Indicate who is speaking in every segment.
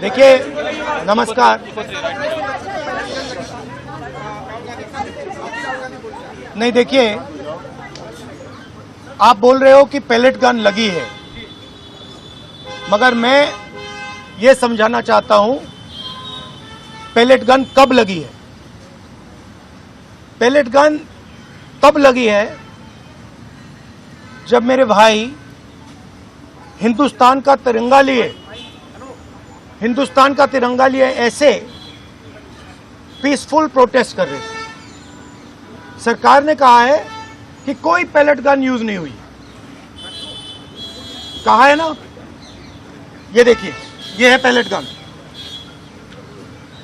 Speaker 1: देखिए, नमस्कार। नहीं, देखिए, आप बोल रहे हो कि पैलेट गन लगी है, मगर मैं ये समझाना चाहता हूं पैलेट गन कब लगी है। पैलेट गन तब लगी है जब मेरे भाई हिंदुस्तान का तिरंगा लिए ऐसे पीसफुल प्रोटेस्ट कर रहे थे। सरकार ने कहा है कि कोई पैलेट गन यूज नहीं हुई, कहा है ना। ये देखिए, ये है पैलेट गन,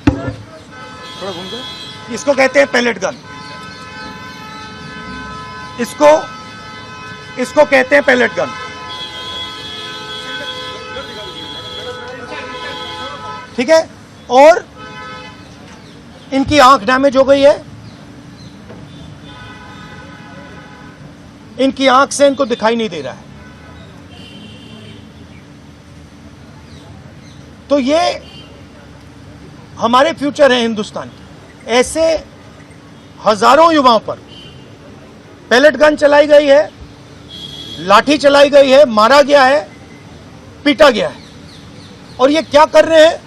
Speaker 1: थोड़ा घूम जाए। इसको कहते हैं पैलेट गन, इसको कहते हैं पैलेट गन। ठीक है, और इनकी आंख डैमेज हो गई है, इनकी आंख से इनको दिखाई नहीं दे रहा है। तो ये हमारे फ्यूचर है हिंदुस्तान के। ऐसे हजारों युवाओं पर पैलेट गन चलाई गई है, लाठी चलाई गई है, मारा गया है, पीटा गया है। और ये क्या कर रहे हैं?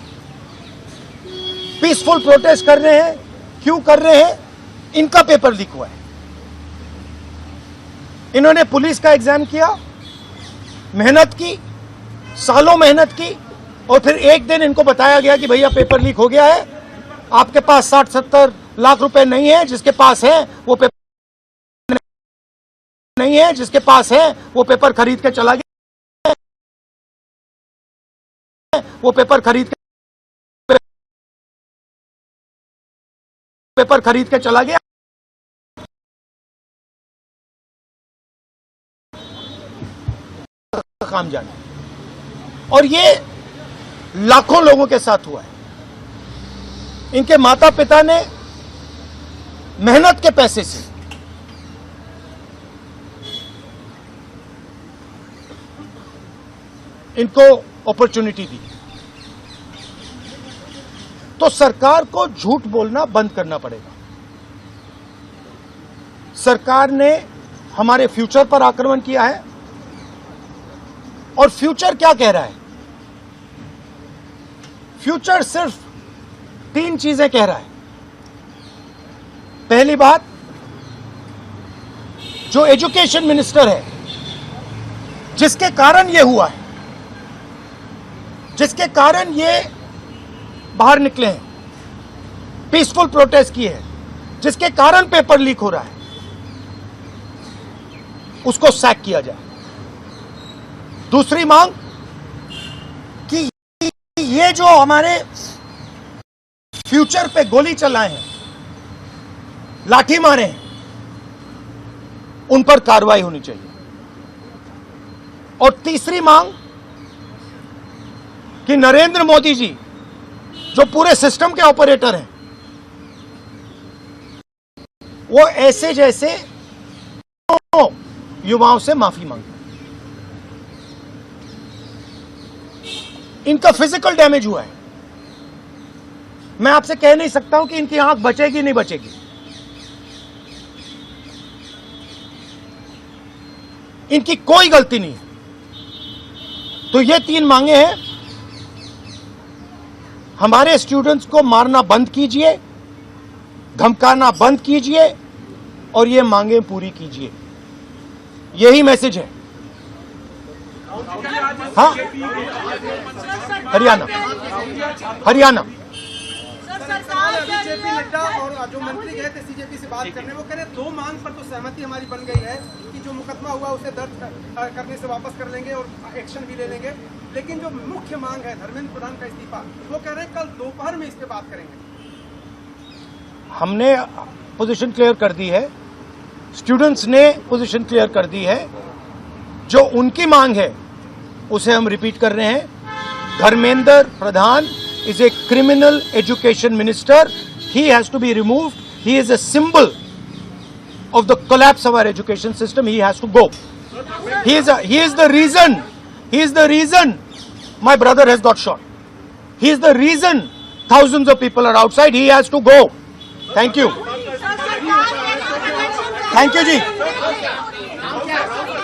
Speaker 1: पीसफुल प्रोटेस्ट कर रहे हैं। क्यों कर रहे हैं? इनका पेपर लीक हुआ है। इन्होंने पुलिस का एग्जाम किया, मेहनत की, सालों मेहनत की, और फिर एक दिन इनको बताया गया कि भैया पेपर लीक हो गया है, आपके पास 60-70 लाख रुपए नहीं है, जिसके पास है वो पेपर नहीं है, जिसके पास है वो पेपर खरीद के चला गया, वो पेपर खरीद के चला गया। काम जाने, और ये लाखों लोगों के साथ हुआ है। इनके माता पिता ने मेहनत के पैसे से इनको अपॉर्चुनिटी दी। तो सरकार को झूठ बोलना बंद करना पड़ेगा। सरकार ने हमारे फ्यूचर पर आक्रमण किया है, और फ्यूचर क्या कह रहा है? फ्यूचर सिर्फ 3 चीजें कह रहा है। पहली बात, जो एजुकेशन मिनिस्टर है, जिसके कारण यह हुआ है, जिसके कारण ये बाहर निकले हैं, पीसफुल प्रोटेस्ट किए हैं, जिसके कारण पेपर लीक हो रहा है, उसको सैक किया जाए। दूसरी मांग कि ये जो हमारे फ्यूचर पे गोली चलाए हैं, लाठी मारे हैं, उन पर कार्रवाई होनी चाहिए। और तीसरी मांग कि नरेंद्र मोदी जी, जो पूरे सिस्टम के ऑपरेटर हैं, वो ऐसे जैसे युवाओं से माफी मांगे। इनका फिजिकल डैमेज हुआ है। मैं आपसे कह नहीं सकता हूं कि इनकी आंख बचेगी नहीं बचेगी। इनकी कोई गलती नहीं है। तो ये 3 मांगे हैं। हमारे स्टूडेंट्स को मारना बंद कीजिए, धमकाना बंद कीजिए, और ये मांगे पूरी कीजिए। यही मैसेज है। हाँ, हरियाणा
Speaker 2: बीजेपी नेता और जो मंत्री गए थे सीजेपी से बात करने, वो कह रहे 2 मांग पर तो सहमति हमारी बन गई है कि जो मुकदमा हुआ उसे दर्ज करने से वापस कर लेंगे और एक्शन भी ले लेंगे। लेकिन जो मुख्य मांग है धर्मेंद्र प्रधान का इस्तीफा, वो कह रहे हैं कल दोपहर में इस पे बात करेंगे।
Speaker 1: हमने पोजीशन क्लियर कर दी है, स्टूडेंट्स ने पोजीशन क्लियर कर दी है। जो उनकी मांग है उसे हम रिपीट कर रहे हैं। Dharmendra Pradhan is a criminal education minister. He has to be removed. He is a symbol of the collapse of our education system. He has to go. He is the reason my brother has got shot. He is the reason thousands of people are outside. He has to go. Thank you. Thank you, ji.